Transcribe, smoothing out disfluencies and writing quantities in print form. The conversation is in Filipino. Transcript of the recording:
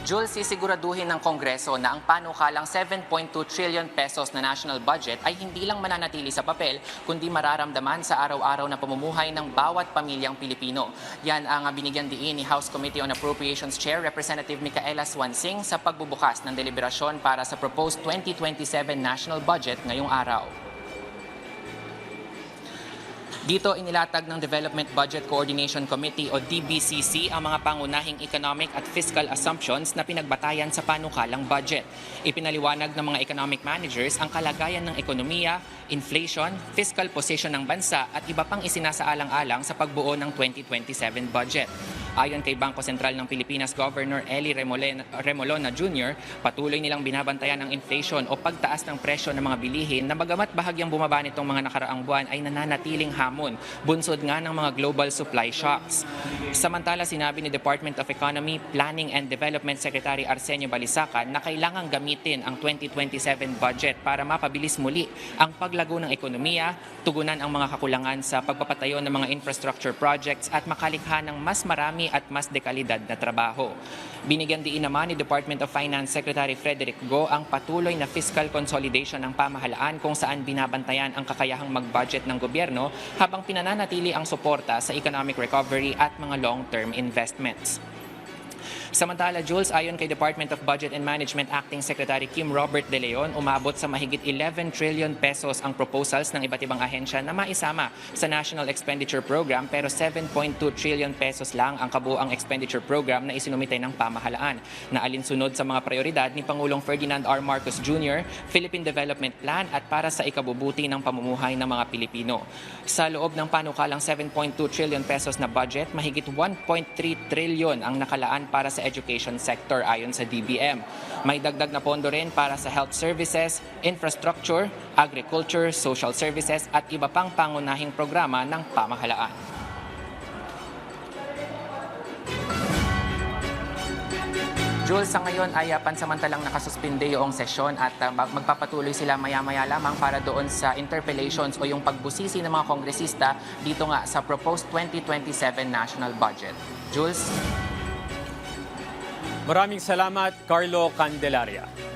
Jules, sisiguraduhin ng Kongreso na ang panukalang 7.2 trillion pesos na national budget ay hindi lang mananatili sa papel, kundi mararamdaman sa araw-araw na pamumuhay ng bawat pamilyang Pilipino. Yan ang binigyan diin ni House Committee on Appropriations Chair Representative Micaela Swansing sa pagbubukas ng deliberasyon para sa proposed 2027 national budget ngayong araw. Dito inilatag ng Development Budget Coordination Committee o DBCC ang mga pangunahing economic at fiscal assumptions na pinagbatayan sa panukalang budget. Ipinaliwanag ng mga economic managers ang kalagayan ng ekonomiya, inflation, fiscal position ng bansa at iba pang isinasaalang-alang sa pagbuo ng 2027 budget. Ayon kay Bangko Sentral ng Pilipinas Governor Eli Remolona Jr., patuloy nilang binabantayan ang inflation o pagtaas ng presyo ng mga bilihin na bagamat bahagyang bumaba nitong mga nakaraang buwan ay nananatiling hamon, bunsod nga ng mga global supply shocks. Samantala, sinabi ni Department of Economy, Planning and Development Secretary Arsenio Balisacan na kailangang gamitin ang 2027 budget para mapabilis muli ang paglago ng ekonomiya, tugunan ang mga kakulangan sa pagpapatayo ng mga infrastructure projects at makalikha ng mas marami at mas dekalidad na trabaho. Binigyan diin naman ni Department of Finance Secretary Frederick Go ang patuloy na fiscal consolidation ng pamahalaan kung saan binabantayan ang kakayahang mag-budget ng gobyerno habang pinananatili ang suporta sa economic recovery at mga long-term investments. Samantala, Jules, ayon kay Department of Budget and Management Acting Secretary Kim Robert De Leon, umabot sa mahigit 11 trillion pesos ang proposals ng iba't ibang ahensya na maisama sa National Expenditure Program pero 7.2 trillion pesos lang ang kabuuang expenditure program na isinumitay ng pamahalaan na alinsunod sa mga prioridad ni Pangulong Ferdinand R. Marcos Jr., Philippine Development Plan at para sa ikabubuti ng pamumuhay ng mga Pilipino. Sa loob ng panukalang 7.2 trillion pesos na budget, mahigit 1.3 trillion ang nakalaan para sa education sector ayon sa DBM. May dagdag na pondo rin para sa health services, infrastructure, agriculture, social services at iba pang pangunahing programa ng pamahalaan. Jules, sa ngayon ay pansamantalang nakasuspinde yung sesyon at magpapatuloy sila maya-maya lamang para doon sa interpellations o yung pagbusisi ng mga kongresista dito nga sa proposed 2027 national budget. Jules? Maraming salamat, Carlo Candelaria.